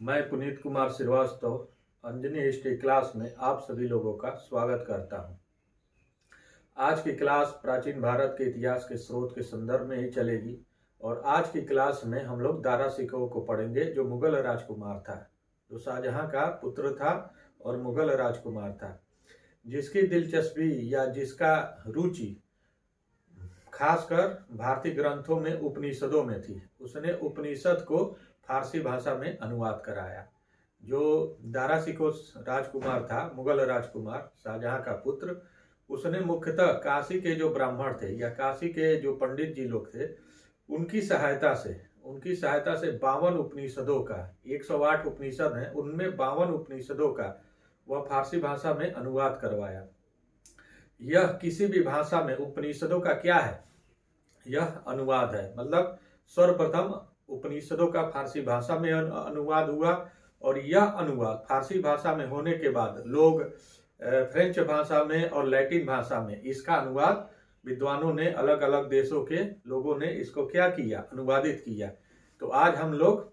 मैं Puneet Kumar Srivastava Anjani history class में आप सभी लोगों का स्वागत करता हूं। आज की क्लास प्राचीन भारत के इतिहास के स्रोत के संदर्भ में ही चलेगी और आज की क्लास में हम लोग दारा शिकोह को पढ़ेंगे, जो मुगल राजकुमार था, जो शाहजहां का पुत्र था और मुगल राजकुमार था, जिसकी दिलचस्पी या जिसका रुचि खासकर भारतीय ग्रंथों में उपनिषदों में थी। उसने उपनिषद को फारसी भाषा में अनुवाद कराया। जो दारा शिकोह राजकुमार था, मुगल राजकुमार शाहजहां का पुत्र, उसने मुख्यतः काशी के जो ब्राह्मण थे या काशी के जो पंडित जी लोग थे, उनकी सहायता से 52 उपनिषदों का, 108 उपनिषद हैं, उनमें 52 उपनिषदों का वह फारसी भाषा में अनुवाद करवाया। यह किसी भी भाषा में उपनिषदों का क्या है, यह अनुवाद है। मतलब सर्वप्रथम उपनिषदों का फारसी भाषा में अनुवाद हुआ और यह अनुवाद फारसी भाषा में होने के बाद लोग फ्रेंच भाषा में और लैटिन भाषा में इसका अनुवाद विद्वानों ने, अलग अलग देशों के लोगों ने इसको क्या किया, अनुवादित किया। तो आज हम लोग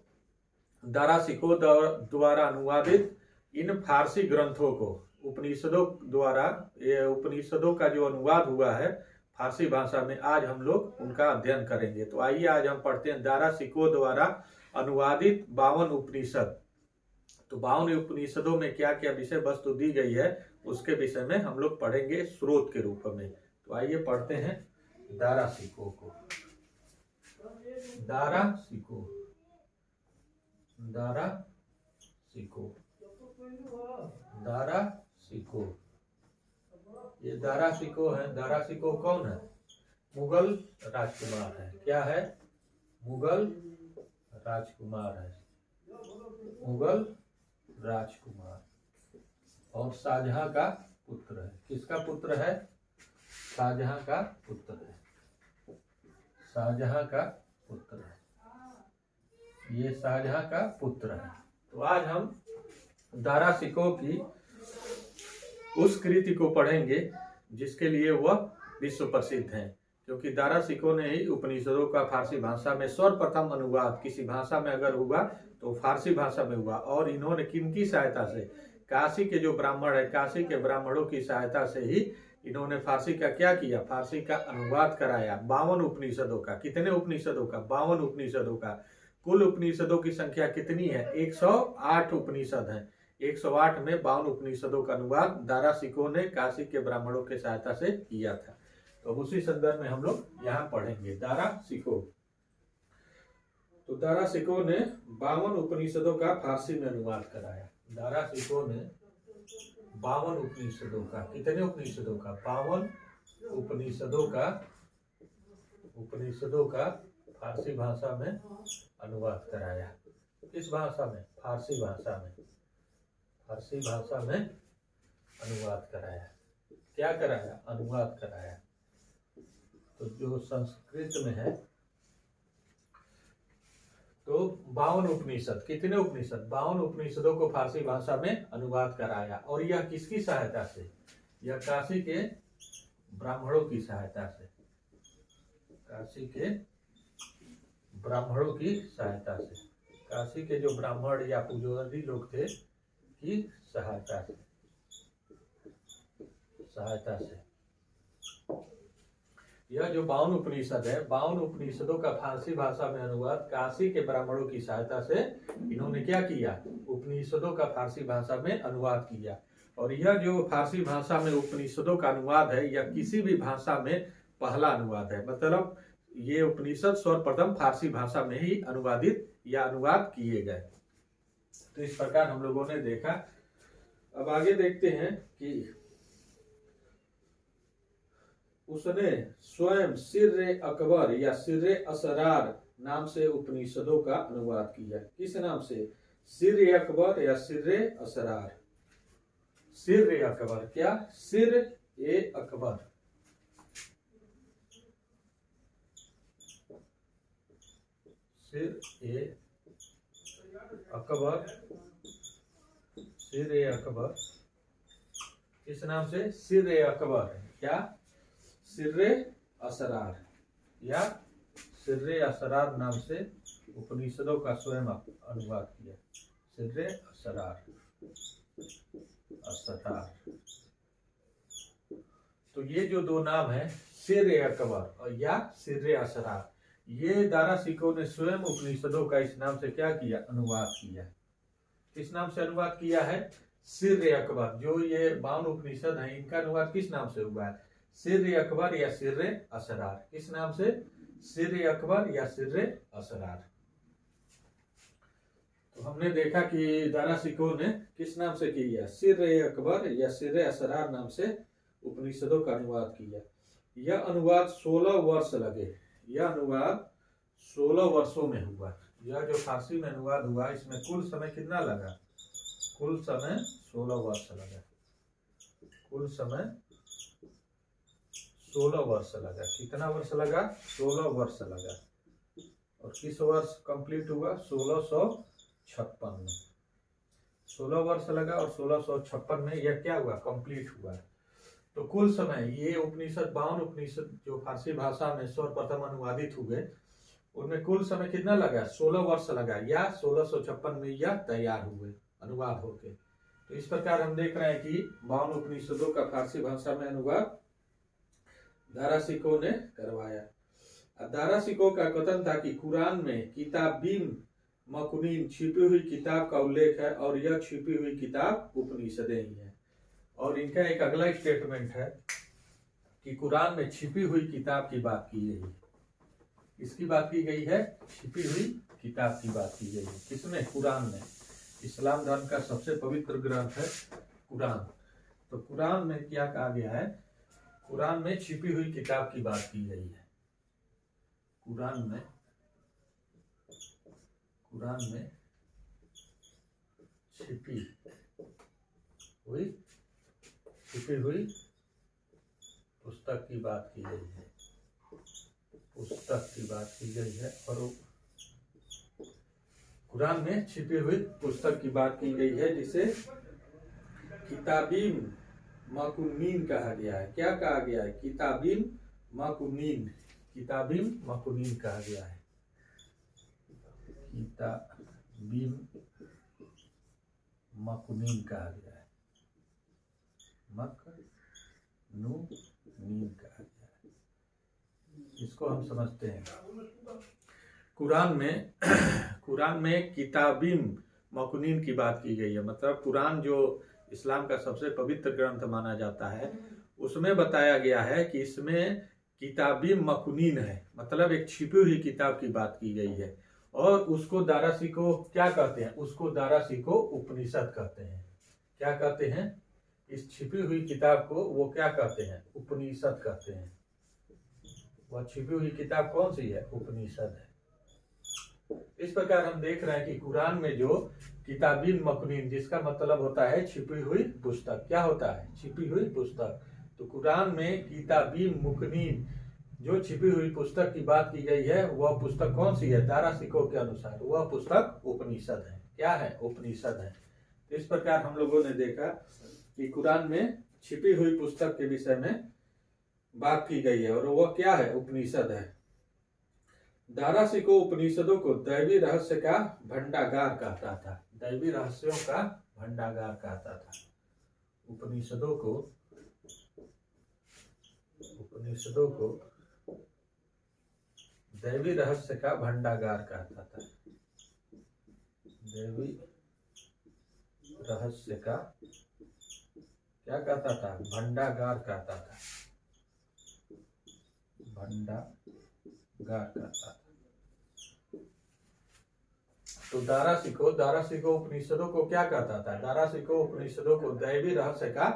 दारा शिकोह द्वारा अनुवादित इन फारसी ग्रंथों को, उपनिषदों द्वारा, ये उपनिषदों का जो अनुवाद हुआ है फारसी भाषा में, आज हम लोग उनका अध्ययन करेंगे। तो आइए आज हम पढ़ते हैं दारा शिकोह द्वारा अनुवादित 52 उपनिषद। तो 52 उपनिषदों में क्या क्या विषय वस्तु दी गई है, उसके विषय में हम लोग पढ़ेंगे स्रोत के रूप में। तो आइए पढ़ते हैं दारा शिकोह को। दारा शिकोह, दारा शिकोह, दारा शिकोह, ये दारा शिकोह है। दारा शिकोह कौन है? मुगल राजकुमार है। क्या है? मुगल राजकुमार है, मुगल राजकुमार, और शाहजहां का पुत्र है। किसका पुत्र है? शाहजहां का पुत्र है, शाहजहां का पुत्र है, ये शाहजहां का पुत्र है। तो आज हम दारा शिकोह की उस कृति को पढ़ेंगे जिसके लिए वह विश्व प्रसिद्ध हैं, क्योंकि दारा शिकोह ने ही उपनिषदों का फारसी भाषा में सर्वप्रथम अनुवाद किसी भाषा में अगर हुआ तो फारसी भाषा में हुआ। और इन्होंने किनकी सहायता से? काशी के जो ब्राह्मण है, काशी के ब्राह्मणों की सहायता से ही इन्होंने फारसी का क्या किया, फारसी का अनुवाद कराया। 52 उपनिषदों का। कितने उपनिषदों का? 52 उपनिषदों का। कुल उपनिषदों की संख्या कितनी है? 108 उपनिषद है। 108 में 52 उपनिषदों का अनुवाद दारा शिकोह ने काशी के ब्राह्मणों के सहायता से किया था। तो उसी संदर्भ में हम लोग यहाँ पढ़ेंगे दारा शिकोह। तो दारा शिकोह ने 52 उपनिषदों का फारसी में अनुवाद कराया। दारा शिकोह ने 52 उपनिषदों का, कितने उपनिषदों का? 52 उपनिषदों का फारसी भाषा में अनुवाद कराया। किस भाषा में? फारसी भाषा में, फारसी भाषा में अनुवाद कराया। क्या कराया? अनुवाद कराया। तो जो संस्कृत में है, तो 52 उपनिषद, कितने उपनिषद? 52 उपनिषदों को फारसी भाषा में अनुवाद कराया। और यह किसकी सहायता से? यह काशी के ब्राह्मणों की सहायता से, काशी के ब्राह्मणों की सहायता से, काशी के जो ब्राह्मण या पुजारी लोग थे की सहायता से। यह जो 52 उपनिषद है, 52 उपनिषदों का फारसी भाषा में अनुवाद काशी के ब्राह्मणों की सहायता से इन्होंने क्या किया? उपनिषदों का फारसी भाषा में अनुवाद किया। और यह जो फारसी भाषा में उपनिषदों का अनुवाद है, यह किसी भी भाषा में पहला अनुवाद है। मतलब ये उपनिषद सर्वप्रथम फारसी भाषा में ही अनुवादित या अनुवाद किए गए। तो इस प्रकार हम लोगों ने देखा। अब आगे देखते हैं कि उसने स्वयं सिर्रे अकबर या सिर्रे असरार नाम से उपनिषदों का अनुवाद किया। किस नाम से? सिर्रे अकबर या सिर्रे असरार। सिर्रे अकबर, क्या? सिर-ए अकबर, सिर-ए अकबर, सिर-ए अकबर। किस नाम से? सिर-ए अकबर। क्या? सिर्रे असरार या सिर्रे असरार नाम से उपनिषदों का स्वयं अनुवाद किया। सिर्रे असरार, असरार। तो ये जो दो नाम है सिर्रे अकबर और या सिर्रे असरार, ये दारा सिकोह ने स्वयं उपनिषदों का इस नाम से क्या किया, अनुवाद किया। किस नाम से अनुवाद किया है, सिर्रे अकबर। जो ये 52 उपनिषद हैं इनका अनुवाद किस नाम से हुआ है, सिर्रे अकबर या सिर्रे असरार। किस नाम से, सिर्रे अकबर या सिर्रे असरार। तो हमने देखा कि दारा सिकोह ने किस नाम से किया, सिर्रे अकबर या सिर्रे असरार नाम से उपनिषदों का अनुवाद किया। यह अनुवाद 16 वर्ष लगे। यह अनुवाद 16 वर्षों में हुआ। यह जो फारसी में अनुवाद हुआ इसमें कुल समय कितना लगा, कुल समय 16 वर्ष लगा। कुल समय 16 वर्ष लगा। कितना वर्ष लगा, 16 वर्ष लगा। और किस वर्ष कंप्लीट हुआ, 1656 में। 16 वर्ष लगा और 1656 में यह क्या हुआ, कंप्लीट हुआ। तो कुल समय ये उपनिषद 52 उपनिषद जो फारसी भाषा में सर्वप्रथम अनुवादित हुए उनमें कुल समय कितना लगा, 16 वर्ष लगा, या 1656 में यह तैयार हुए अनुवाद होके। तो इस प्रकार हम देख रहे हैं कि 52 उपनिषदों का फारसी भाषा में अनुवाद दारा सिकोह ने करवाया। दारा सिकोह का कथन था कि कुरान में किताबीन मकुनीन छिपी हुई किताब का उल्लेख है और यह छिपी हुई किताब उपनिषदें ही है। और इनका एक अगला स्टेटमेंट है कि कुरान में छिपी हुई किताब की बात की गई है। इसकी बात की गई है, छिपी हुई किताब की बात की गई है। किसमें, कुरान में। इस्लाम धर्म का सबसे पवित्र ग्रंथ है कुरान। तो कुरान में क्या कहा गया है, कुरान में छिपी हुई किताब की बात की गई है। कुरान में छिपी हुई पुस्तक की बात की गई है। पुस्तक की बात की गई है। और कुरान में छिपी हुई पुस्तक की बात की गई है जिसे किताबीन मकुनीन कहा गया है। क्या कहा गया है, किताबीन मकुनीन। किताबीन मकुनीन कहा गया है। किताबीन मकुनीन कहा गया है। मकनूनीन कहा गया है। इसको हम समझते हैं। कुरान में किताबीन मकुनीन की बात की गई है। मतलब कुरान जो इस्लाम का सबसे पवित्र ग्रंथ माना जाता है उसमें बताया गया है कि इसमें किताबीन मकुनीन है। मतलब एक छिपी हुई किताब की बात की गई है। और उसको दारा सिकोह क्या कहते हैं, उसको दारा सिकोह उपनिषद कहते हैं। क्या कहते हैं, इस छिपी हुई किताब को वो क्या कहते हैं, उपनिषद कहते हैं। वह छिपी हुई किताब कौन सी है, उपनिषद है। इस प्रकार हम देख रहे हैं कि कुरान में जो किताबीन मकुनीन, जिसका मतलब होता है छिपी हुई पुस्तक। क्या होता है, छिपी हुई पुस्तक। तो कुरान में किताबीन मुकनीन जो छिपी हुई पुस्तक की बात की गई है वह पुस्तक कौन सी है, दारा सिकोह के अनुसार वह पुस्तक उपनिषद है। क्या है, उपनिषद है। तो इस प्रकार हम लोगों ने देखा कि कुरान में छिपी हुई पुस्तक के विषय में बात की गई है और वह क्या है, उपनिषद है। दारा सिकोह उपनिषदों को दैवी रहस्य का भंडागार कहता था। दैवी रहस्यों का भंडागार कहता था। उपनिषदों को दैवी रहस्य का भंडागार कहता था। दैवी रहस्य का क्या कहता था, भंडागार कहता था। भंडागार कहता था। तो दारा सिकोह उपनिषदों को क्या कहता था, दारा सिकोह उपनिषदों को दैवी रहस्य का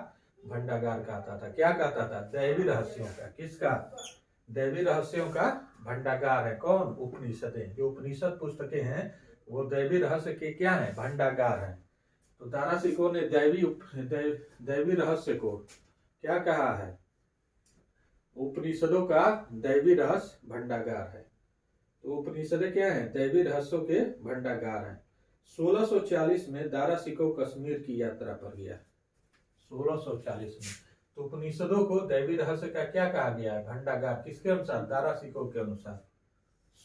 भंडागार कहता था। क्या कहता था, दैवी रहस्यों का। किसका, दैवी रहस्यों का भंडागार है। कौन, उपनिषदें। जो उपनिषद पुस्तकें हैं वो दैवी रहस्य के क्या है, भंडागार है। तो दारा सिकोह ने दैवी रहस्य को क्या कहा है, उपनिषदों का दैवी रहस्य भंडागार है। तो उपनिषदें क्या है, दैवी रहस्यों के भंडागार हैं। 1640 में दारा सिकोह कश्मीर की यात्रा पर गया। 1640 में। तो उपनिषदों को दैवी रहस्य का क्या कहा गया है, भंडागार। किसके अनुसार, दारा सिकोह के अनुसार।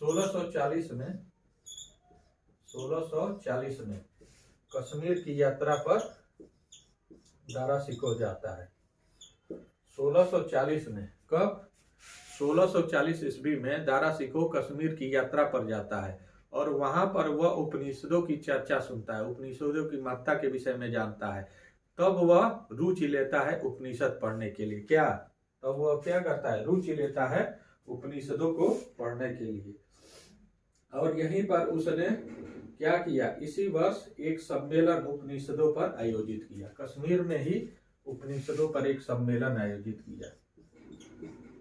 1640 में कश्मीर की यात्रा पर दारा शिकोह जाता है 1640 में। कब? 1640 ईस्वी में दारा शिकोह कश्मीर की यात्रा पर जाता है और वहां पर वह उपनिषदों की चर्चा सुनता है, उपनिषदों की महत्ता के विषय में जानता है। तब वह रुचि लेता है उपनिषद पढ़ने के लिए। क्या? तब वह क्या करता है? रुचि लेता है उपनिषदों को पढ़ने के लिए। और यहीं पर उसने क्या किया? इसी वर्ष एक सम्मेलन उपनिषदों पर आयोजित किया। कश्मीर में ही उपनिषदों पर एक सम्मेलन आयोजित किया।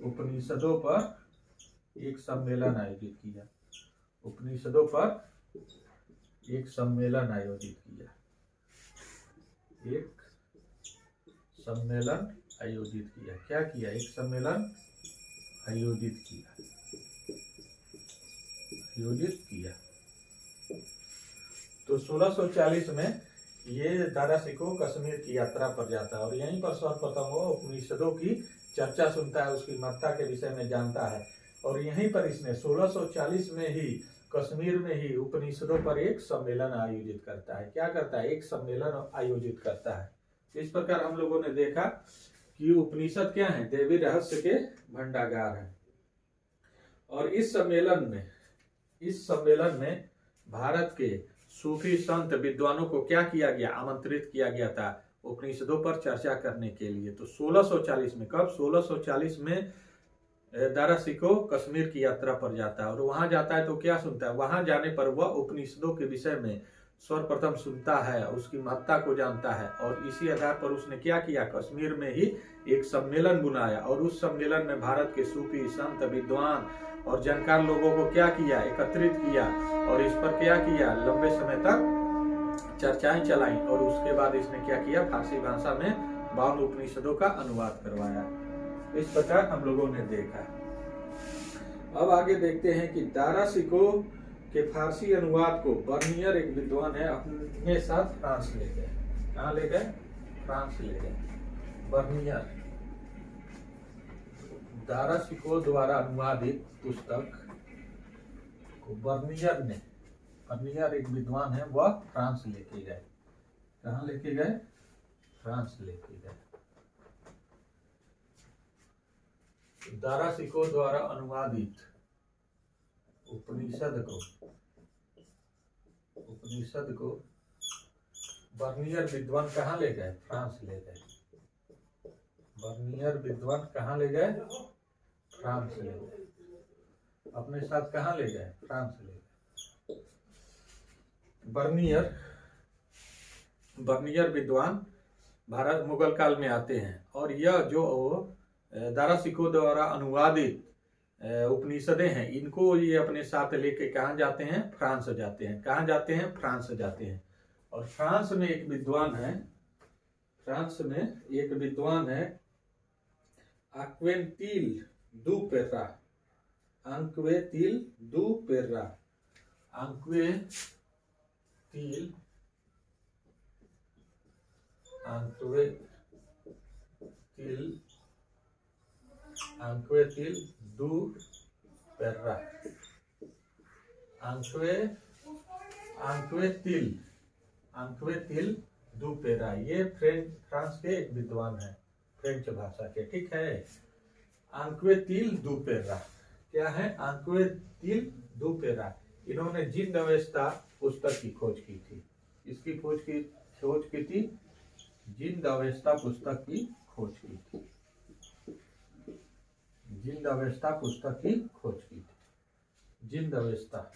उपनिषदों पर एक सम्मेलन आयोजित किया। उपनिषदों पर एक सम्मेलन आयोजित किया। एक सम्मेलन आयोजित किया। क्या किया? एक सम्मेलन आयोजित किया। आयोजित किया। तो 1640 में ये दारा शिकोह कश्मीर की यात्रा पर जाता है और यहीं पर सर्वप्रथम वो उपनिषदों की चर्चा सुनता है, उसकी महत्ता के विषय में जानता है। और यहीं पर इसने 1640 में ही कश्मीर में ही उपनिषदों पर एक सम्मेलन आयोजित करता है। क्या करता है? एक सम्मेलन आयोजित करता है। इस प्रकार हम लोगों ने देखा कि उपनिषद क्या है? देवी रहस्य के भंडागार है। और इस सम्मेलन में भारत के सूफी संत विद्वानों को क्या किया गया? आमंत्रित किया गया था उपनिषदों पर चर्चा करने के लिए। तो 1640 में, कब? 1640 में दारा शिकोह कश्मीर की यात्रा पर जाता है और वहां जाता है तो क्या सुनता है? वहां जाने पर वह उपनिषदों के विषय में सर्वप्रथम सुनता है, उसकी महत्ता को जानता है। और इसी आधार पर उसने क्या किया? कश्मीर में ही एक सम्मेलन बुलाया और उस सम्मेलन में भारत के सूफी संत विद्वान और जानकार लोगों को क्या किया? एकत्रित किया और इस पर क्या किया? लंबे समय तक चर्चाएं चलाई। और उसके बाद इसने क्या किया? फारसी भाषा में 52 उपनिषदों का अनुवाद करवाया। इस प्रकार हम लोगों ने देखा। अब आगे देखते हैं कि दारा शिकोह के फारसी अनुवाद को बर्नियर एक विद्वान है अपने साथ फ्रांस ले गए। कहाँ ले गए? फ्रांस ले गए। बर्नियर, दारा शिकोह द्वारा अनुवादित पुस्तक को बर्नियर एक विद्वान है, वह फ्रांस लेके गए। कहाँ लेके गए? फ्रांस लेके गए। दारा शिकोह द्वारा अनुवादित उपनिषद को बर्नियर विद्वान कहाँ ले गए? फ्रांस ले गए। बर्नियर विद्वान कहाँ ले गए? फ्रांस ले गए। अपने साथ कहाँ ले गए? फ्रांस ले गए। बर्नियर विद्वान भारत मुगल काल में आते हैं और यह जो दारा शिकोह द्वारा अनुवादित उपनिषदें हैं, इनको ये अपने साथ लेके कहाँ जाते हैं? फ्रांस जाते हैं। कहाँ जाते हैं? फ्रांस जाते हैं। और फ्रांस में एक विद्वान है आक्वेंतिल दु पेर्रा। दु पेर्रा ये फ्रांस के एक विद्वान है, फ्रेंच भाषा के। ठीक है। आंक्वेतिल दु पेर्रा क्या है? आंक्वेतिल दु पेर्रा। इन्होंने जिंद अवस्था पुस्तक की खोज की थी। इसकी खोज की थी जिंद अवस्था पुस्तक की खोज की थी। जिंद अवस्था पुस्तक की खोज की थी। जिंद अवस्था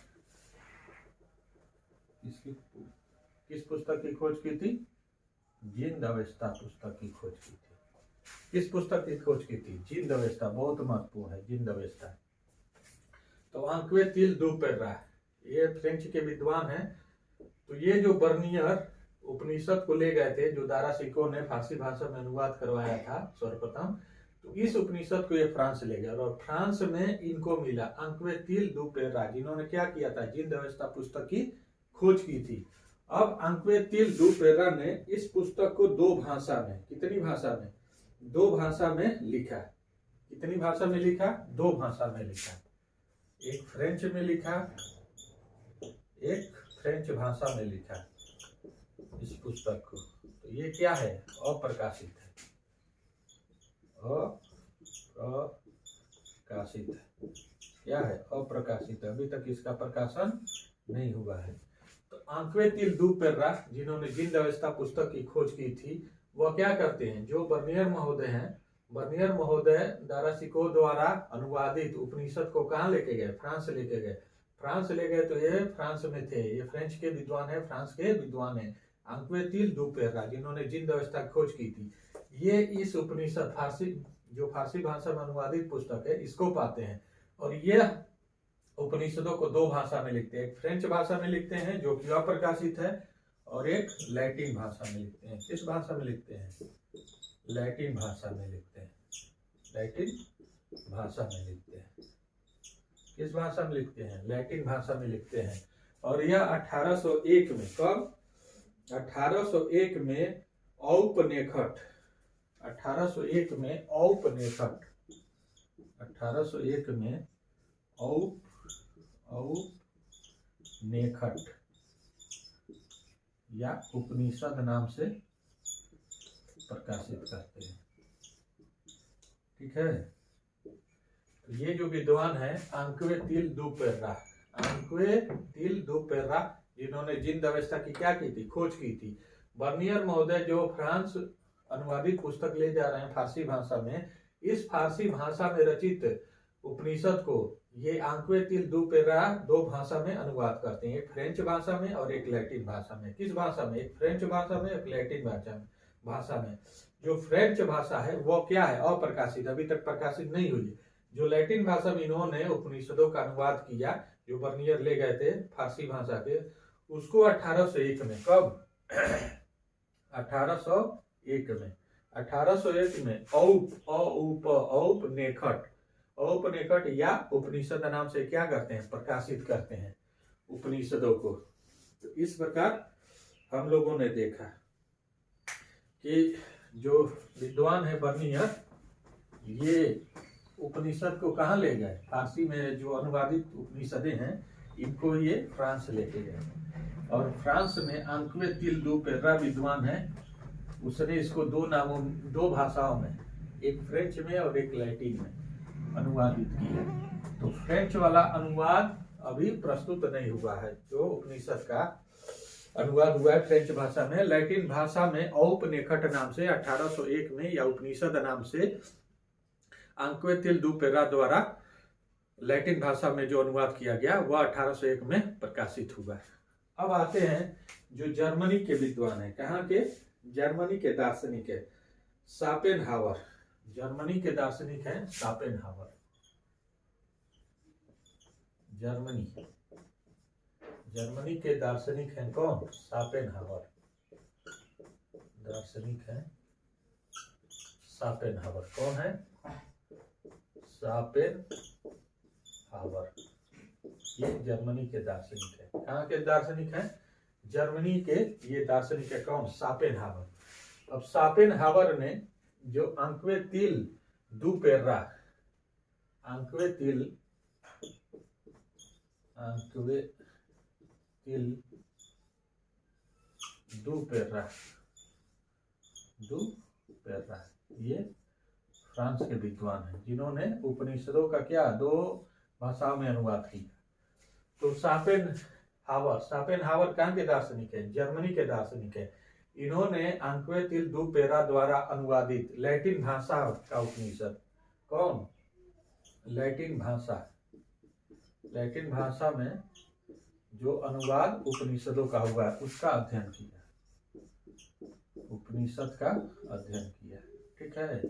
किस पुस्तक की खोज की थी? जिंद अवस्था पुस्तक की खोज की थी। किस पुस्तक की खोज की थी? जिंद अवस्था। बहुत महत्वपूर्ण है जिंद अवस्था। तो आंक्वेतिल दु पेर्रा ये फ्रेंच के विद्वान हैं। तो ये जो बर्नियर उपनिषद को ले गए थे, जो दारा शिकोह ने फारसी भाषा में अनुवाद करवाया था सर्वप्रथम, तो इस उपनिषद को ये फ्रांस ले गए और फ्रांस में इनको मिला आंक्वेतिल दु पेर्रा, जिन्होंने क्या किया था? जिंद अवस्था पुस्तक की खोज की थी। अब आंक्वेतिल दु पेर्रा ने इस पुस्तक को 2 भाषा में, कितनी भाषा में? 2 भाषा में लिखा। कितनी भाषा में लिखा? 2 भाषा में लिखा। एक फ्रेंच में लिखा, एक फ्रेंच भाषा में लिखा। इस पुस्तक को। तो ये क्या है? अप्रकाशित है, अप्रकाशित है। क्या है? अप्रकाशित है, अभी तक इसका प्रकाशन नहीं हुआ है। तो आंक्वेतिल दु पेर्रा, जिन्होंने जिंद अवस्था पुस्तक की खोज की थी, वह क्या करते हैं? जो बर्नियर महोदय हैं, बर्नियर महोदय दारासिको द्वारा अनुवादित उपनिषद को कहाँ लेके गए? फ्रांस लेके गए। फ्रांस ले गए तो ये फ्रांस में थे, ये फ्रेंच के विद्वान है, फ्रांस के विद्वान है, आंक्वेतिल दु पेर्रा, जिन्होंने जिंद अवस्था की खोज की थी। ये इस उपनिषद फारसी, जो फारसी भाषा में अनुवादित पुस्तक है, इसको पाते हैं और ये उपनिषदों को दो भाषा में लिखते हैं। एक फ्रेंच भाषा में लिखते हैं जो कि अप्रकाशित है, और एक लैटिन भाषा में लिखते हैं। किस भाषा में लिखते हैं? लैटिन भाषा में लिखते हैं। लैटिन भाषा में लिखते हैं। किस भाषा में लिखते हैं? लैटिन भाषा में लिखते हैं। और यह 1801 में, कब? 1801 में औपनिषद, 1801 में औपनिषद, 1801 में औपनिषद या उपनिषद नाम से प्रकाशित करते हैं। ठीक है। तो ये जो विद्वान है आंक्वेतिल दु पेर्रा, आंक्वेतिल दु पेर्रा, जिन्होंने जिंद अवस्था की क्या की थी? खोज की थी। बर्नियर महोदय जो फ्रांस अनुवादित पुस्तक ले जा रहे हैं फारसी भाषा में, इस फारसी भाषा में रचित उपनिषद को ये आंक्वेतिल दु पेर्रा दो भाषा में अनुवाद करते हैं, एक फ्रेंच भाषा में और एक लैटिन भाषा में। किस भाषा में? एक फ्रेंच भाषा में, एक लैटिन भाषा में। जो फ्रेंच भाषा है वो क्या है? अप्रकाशित, अभी तक प्रकाशित नहीं हुई। जो लैटिन भाषा में इन्होंने उपनिषदों का अनुवाद किया, जो बर्नियर ले गए थे फारसी भाषा के, उसको 1801 में, कब? 1801 में, 1801 में औपनिषद या उपनिषद नाम से क्या करते हैं? प्रकाशित करते हैं उपनिषदों को। तो इस प्रकार हम लोगों ने देखा कि जो विद्वान है बर्नियर, ये उपनिषद को कहाँ ले गए? फारसी में जो अनुवादित उपनिषदें हैं, इनको ये फ्रांस लेके गए, और फ्रांस में आंक्वेतिल दु पेर्रा विद्वान है, उसने इसको दो भाषाओं में, एक फ्रेंच में और एक लैटिन में अनुवादित किया। तो फ्रेंच वाला अनुवाद अभी प्रस्तुत नहीं हुआ है, जो उपनिषद का अनुवाद हुआ है फ्रेंच भाषा में। लैटिन भाषा में औपनिषद नाम से 1801 में, या उपनिषद नाम से आंक्वेतिल दु पेर्रा द्वारा लैटिन भाषा में जो अनुवाद किया गया, वह 1801 में प्रकाशित हुआ है। अब आते हैं जो जर्मनी के विद्वान है, कहाँ के? जर्मनी के दार्शनिक है शापेनहावर। जर्मनी के दार्शनिक हैं शापेनहावर। जर्मनी के दार्शनिक हैं कौन? शापेनहावर। दार्शनिक हैं शापेनहावर। कौन है? शापेनहावर। ये जर्मनी के दार्शनिक है। कहाँ के दार्शनिक हैं? जर्मनी के ये दार्शनिक है। कौन? शापेनहावर। अब शापेनहावर ने जो आंक्वेतिल दु पेर्रा, आंक्वेतिल दु पेर्रा, ये फ्रांस के विद्वान हैं, जिन्होंने उपनिषदों का क्या दो भाषाओं में अनुवाद किया। तो शापेनहावर कहाँ के दार्शनिक है? जर्मनी के दार्शनिक है। इन्होंने आंक्वेतिल दु पेर्रा द्वारा अनुवादित लैटिन भाषा का उपनिषद, कौन? लैटिन भाषा में जो अनुवाद उपनिषदों का हुआ है, उसका अध्ययन किया, उपनिषद का अध्ययन किया। ठीक है।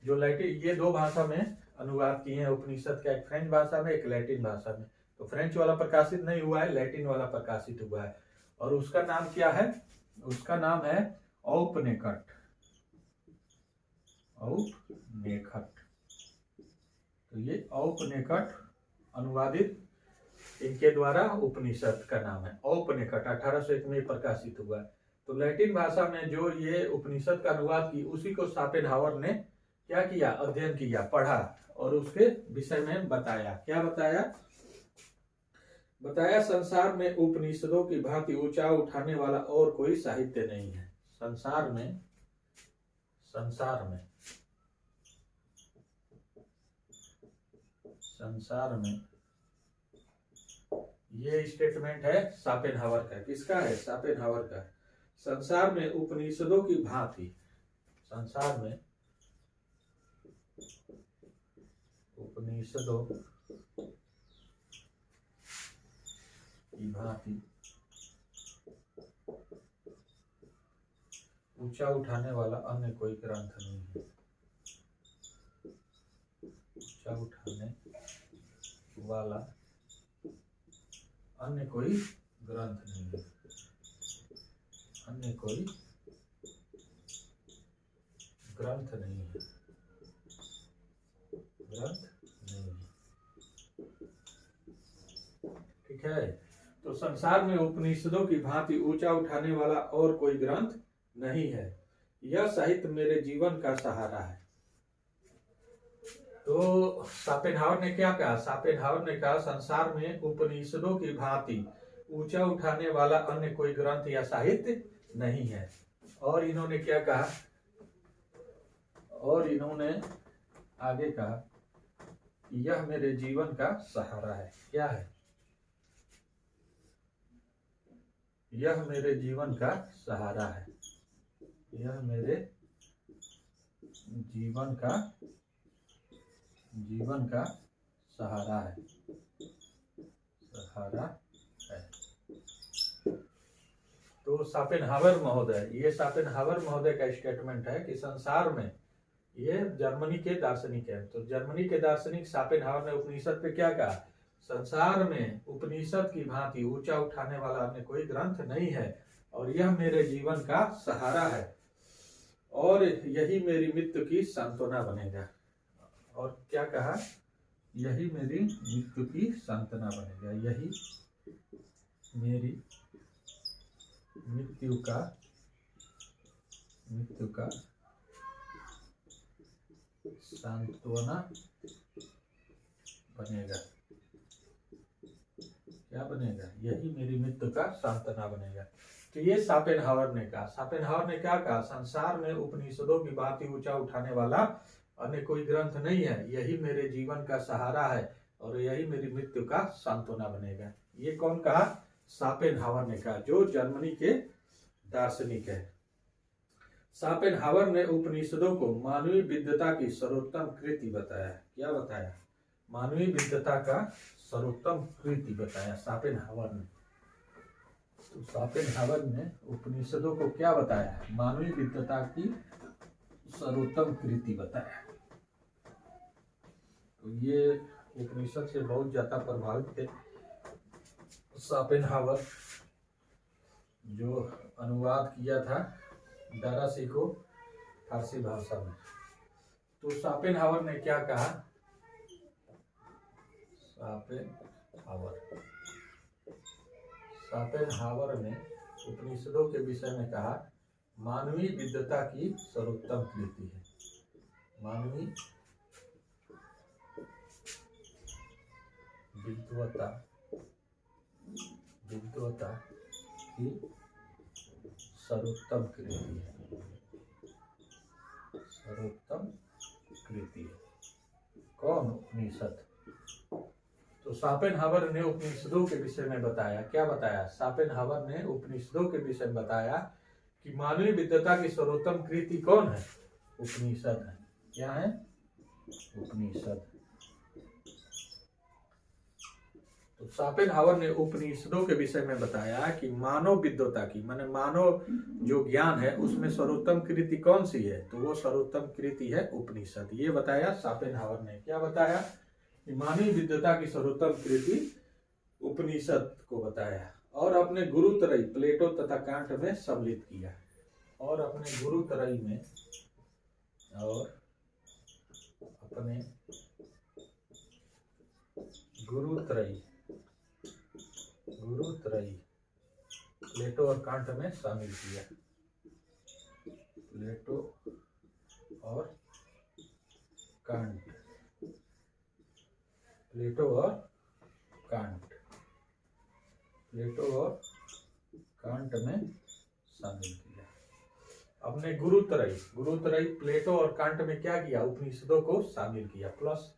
जो लैटिन, ये दो भाषा में अनुवाद किए हैं उपनिषद का, एक फ्रेंच भाषा में, एक लैटिन भाषा में। तो फ्रेंच वाला प्रकाशित नहीं हुआ है, लैटिन वाला प्रकाशित हुआ है, और उसका नाम क्या है? उसका नाम है औपनिषद। तो ये औपनिषद अनुवादित इनके द्वारा उपनिषद का नाम है औपनिषद। 1801 में प्रकाशित हुआ है। तो लैटिन भाषा में जो ये उपनिषद का अनुवाद की, उसी को शापेनहावर ने क्या किया? अध्ययन किया, पढ़ा, और उसके विषय में बताया। क्या बताया? बताया संसार में उपनिषदों की भांति ऊंचा उठाने वाला और कोई साहित्य नहीं है। संसार में ये स्टेटमेंट है शापेनहावर का। किसका है? शापेनहावर का। संसार में उपनिषदों की भांति उपनिषदों की भांति ऊंचा उठाने वाला अन्य कोई ग्रंथ नहीं है। ऊंचा उठाने वाला अन्य कोई ग्रंथ नहीं है। अन्य कोई ग्रंथ नहीं है। ठीक है। तो संसार में उपनिषदों की भांति ऊंचा उठाने वाला और कोई ग्रंथ नहीं है। यह साहित्य मेरे जीवन का सहारा है। तो शापेनहावर ने क्या कहा? शापेनहावर ने कहा संसार में उपनिषदों की भांति ऊंचा उठाने वाला अन्य कोई ग्रंथ या साहित्य नहीं है। और इन्होंने क्या कहा? और इन्होंने आगे कहा यह मेरे जीवन का सहारा है। क्या है? यह मेरे जीवन का सहारा है। यह मेरे जीवन का सहारा है। तो शापेनहावर महोदय, ये शापेनहावर महोदय का स्टेटमेंट है कि संसार में, ये जर्मनी के दार्शनिक है, तो जर्मनी के दार्शनिक शापेनहावर ने उपनिषद पे क्या कहा? संसार में उपनिषद की भांति ऊंचा उठाने वाला अन्य कोई ग्रंथ नहीं है और यह मेरे जीवन का सहारा है और यही मेरी मृत्यु की सांत्वना बनेगा। और क्या कहा? यही मेरी मृत्यु की सांत्वना बनेगा। यही मेरी मृत्यु का सांत्वना बनेगा। क्या बनेगा? यही मेरी मृत्यु का सांत्वना बनेगा। तो ये शापेनहावर ने कहा। शापेनहावर ने क्या कहा? संसार में उपनिषदों की भांति ऊंचा उठाने वाला अन्य कोई ग्रंथ नहीं है। यही मेरे जीवन का सहारा है और यही मेरी मृत्यु का सांत्वना बनेगा। ये कौन कहा? शापेनहावर ने कहा, जो जर्मनी के दार्शनिक है। शापेनहावर ने उपनिषदों को मानवीय विद्वता की सर्वोत्तम कृति बताया। क्या बताया? मानवीय विद्वता का सर्वोत्तम कृति बताया शापेनहावर ने। तो शापेनहावर ने उपनिषदों को क्या बताया? मानवीय विद्वता की सर्वोत्तम कृति बताया। तो ये उपनिषद से बहुत ज्यादा प्रभावित थे शापेनहावर, जो अनुवाद किया था दारासी को फारसी भाषा में। तो शापेनहावर ने क्या कहा? शापेनहावर ने उपनिषदों के विषय में कहा मानवीय विद्वता की सर्वोत्तम कृति है। मानवीय विद्वता की सर्वोत्तम कृति है। कौन? उपनिषद। तो शापेनहावर ने उपनिषदों के विषय में बताया। क्या बताया? शापेनहावर ने उपनिषदों के विषय में बताया कि मानवीय विद्वता की सर्वोत्तम कृति कौन है? उपनिषद है। क्या है? उपनिषद। तो शापेनहावर ने उपनिषदों के विषय में बताया कि मानव विद्वता की, माने मानव जो ज्ञान है उसमें सर्वोत्तम कृति कौन सी है? तो वो सर्वोत्तम कृति है उपनिषद। ये बताया शापेनहावर ने। क्या बताया? कि मानवीय विद्वता की सर्वोत्तम कृति उपनिषद को बताया और अपने गुरुत्रयी प्लेटो तथा कांट में सम्मिलित किया। और अपने गुरुत्रयी प्लेटो और कांट में शामिल किया। प्लेटो और कांट। प्लेटो और कांट में शामिल किया। हमने गुरुत्रयी प्लेटो और कांट में क्या किया, उपनिषदों को शामिल किया, plus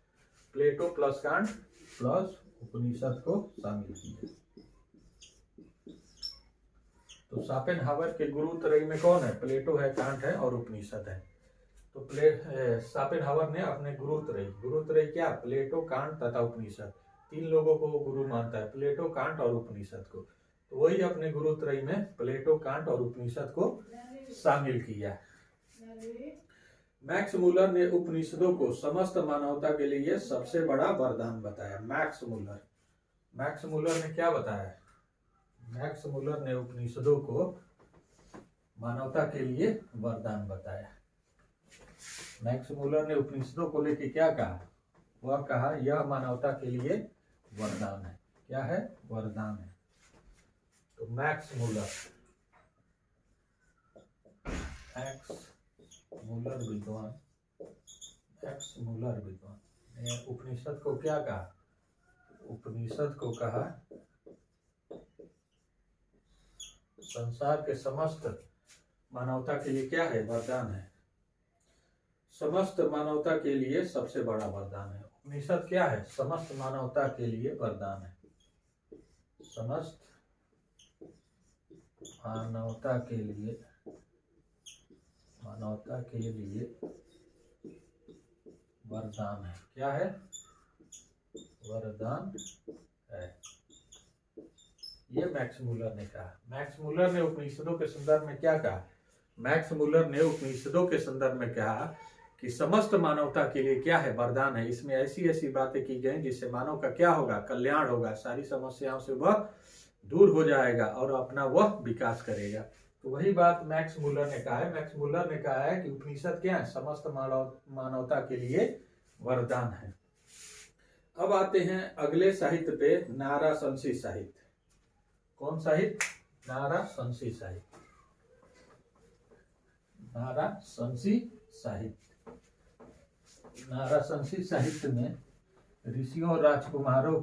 Plato plus Kant plus Upanishad को शामिल किया। तो शोपेनहावर के गुरुत्रयी में कौन है, प्लेटो है, कांट है और उपनिषद है। तो शोपेनहावर ने अपने गुरुत्रयी क्या, प्लेटो कांट तथा उपनिषद, 3 लोगों को गुरु मानता है, प्लेटो कांट और उपनिषद को। तो वही अपने गुरुत्रयी में प्लेटो कांट और उपनिषद को शामिल किया। मैक्स मुलर ने उपनिषदों को समस्त मानवता के लिए सबसे बड़ा वरदान बताया। मैक्स मुलर ने क्या बताया, मैक्स मुलर ने उपनिषदों को मानवता के लिए वरदान बताया। मैक्स मुलर ने उपनिषदों को लेकर क्या कहा, वह कहा यह मानवता के लिए वरदान है। क्या है, वरदान है। तो मैक्स मुलर विद्वान ने उपनिषद को क्या कहा, उपनिषद को कहा संसार के समस्त मानवता के लिए क्या है, वरदान है, समस्त मानवता के लिए सबसे बड़ा वरदान है। उपनिषद क्या है, समस्त मानवता के लिए वरदान है, समस्त मानवता के लिए वरदान है। क्या है, वरदान है। ये मैक्स मुलर ने कहा। मैक्स मुलर ने उपनिषदों के संदर्भ में क्या कहा, मैक्स मुलर ने उपनिषदों के संदर्भ में कहा कि समस्त मानवता के लिए क्या है, वरदान है। इसमें ऐसी ऐसी बातें की गई जिससे मानव का क्या होगा, कल्याण होगा, सारी समस्याओं से वह दूर हो जाएगा और अपना वह विकास करेगा। तो वही बात मैक्स मुलर ने कहा है। मैक्स मुलर ने कहा है कि उपनिषद क्या है, समस्त मानवता के लिए वरदान है। अब आते हैं अगले साहित्य पे, नाराशंसी साहित्य। कौन साहित्य, नाराशंसी साहित्य। नाराशंसी साहित्य में ऋषियों और राजकुमारों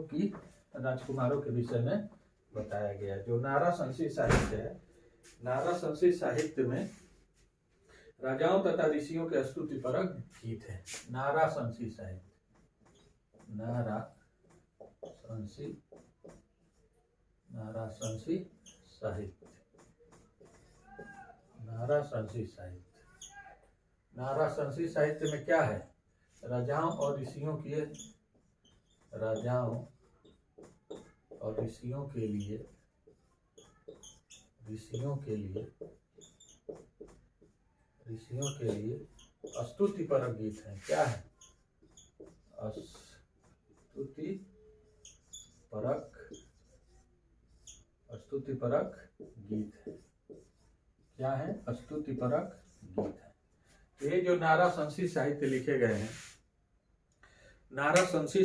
के विषय में बताया गया। जो नाराशंसी साहित्य है, नाराशंसी साहित्य में राजाओं तथा ऋषियों के स्तुतिपरक गीत है। नाराशंसी साहित्य नाराशंसी साहित्य में क्या है, राजाओं और ऋषियों के लिए स्तुतिपरक गीत है। क्या है, स्तुतिपरक गीत है। क्या है, स्तुतिपरक गीत है। ये जो नाराशंसी साहित्य लिखे गए हैं, नाराशंसी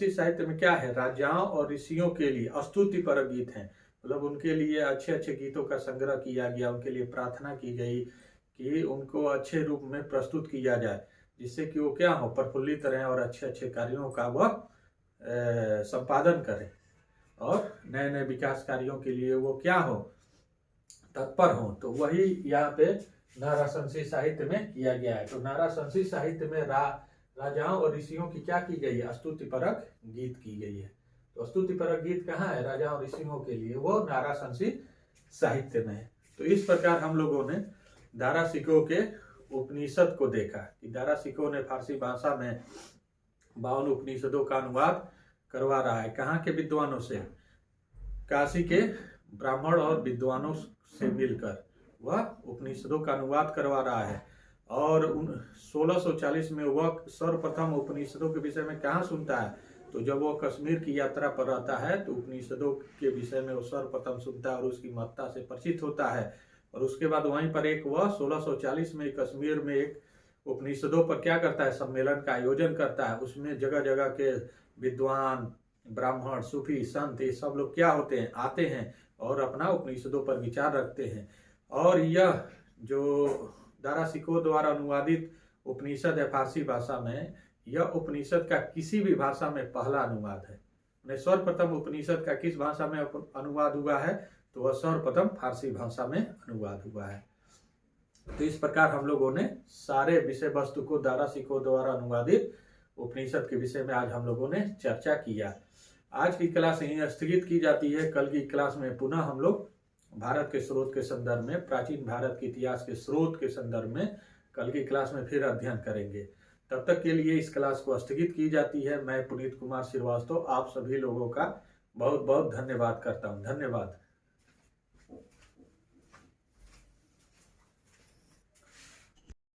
साहित्य में क्या है, राजाओं और ऋषियों के लिए स्तुतिपरक गीत हैं। मतलब उनके लिए अच्छे अच्छे गीतों का संग्रह किया गया, उनके लिए प्रार्थना की गई कि उनको अच्छे रूप में प्रस्तुत किया जाए, जिससे कि वो क्या हो, प्रफुल्लित रहें और अच्छे अच्छे कार्यों का वह संपादन करें और नए नए विकास कार्यों के लिए वो क्या हो, तत्पर हो। तो वही यहाँ पे नाराशंसी साहित्य में किया गया है। तो नाराशंसी साहित्य में राजाओं और ऋषियों की क्या की गई है, स्तुतिपरक गीत की गई है। तो स्तुतिपरक गीत कहाँ है, राजाओं और ऋषियों के लिए, वो नाराशंसी साहित्य में है। तो इस प्रकार हम लोगों ने दाराशिकों के उपनिषद को देखा कि दाराशिकों ने फारसी भाषा में 52 उपनिषदों का अनुवाद करवा रहा है। कहाँ के विद्वानों से, काशी के ब्राह्मण और विद्वानों से मिलकर वह उपनिषदों का अनुवाद करवा रहा है। और 1640 में वह सर्वप्रथम उपनिषदों के विषय में कहाँ सुनता है, तो जब वह कश्मीर की यात्रा पर रहता है तो उपनिषदों के विषय में वो सर्वप्रथम सुनता है और उसकी महत्ता से परिचित होता है। और उसके बाद वहीं पर वह 1640 में कश्मीर में एक उपनिषदों पर क्या करता है, सम्मेलन का आयोजन करता है। उसमें जगह जगह के विद्वान, ब्राह्मण, सूफी, संत, ये सब लोग क्या होते हैं, आते हैं और अपना उपनिषदों पर विचार रखते हैं। और यह जो दाराशिकों द्वारा अनुवादित उपनिषद है फारसी भाषा में, यह उपनिषद का किसी भी भाषा में पहला अनुवाद है। सर्वप्रथम उपनिषद का किस भाषा में अनुवाद हुआ है? तो वह सर्वप्रथम फारसी भाषा में अनुवाद हुआ है। तो इस प्रकार हम लोगों ने सारे विषय वस्तु को दारा सिकोह द्वारा अनुवादित उपनिषद के विषय में आज हम लोगों ने चर्चा किया। आज की क्लास यहीं स्थगित की जाती है। कल की क्लास में पुनः हम लोग भारत के स्रोत के संदर्भ में, प्राचीन भारत के इतिहास के स्रोत के संदर्भ में कल की क्लास में फिर अध्ययन करेंगे। तब तक के लिए इस क्लास को स्थगित की जाती है। मैं पुनीत कुमार श्रीवास्तव आप सभी लोगों का बहुत बहुत धन्यवाद करता हूँ। धन्यवाद।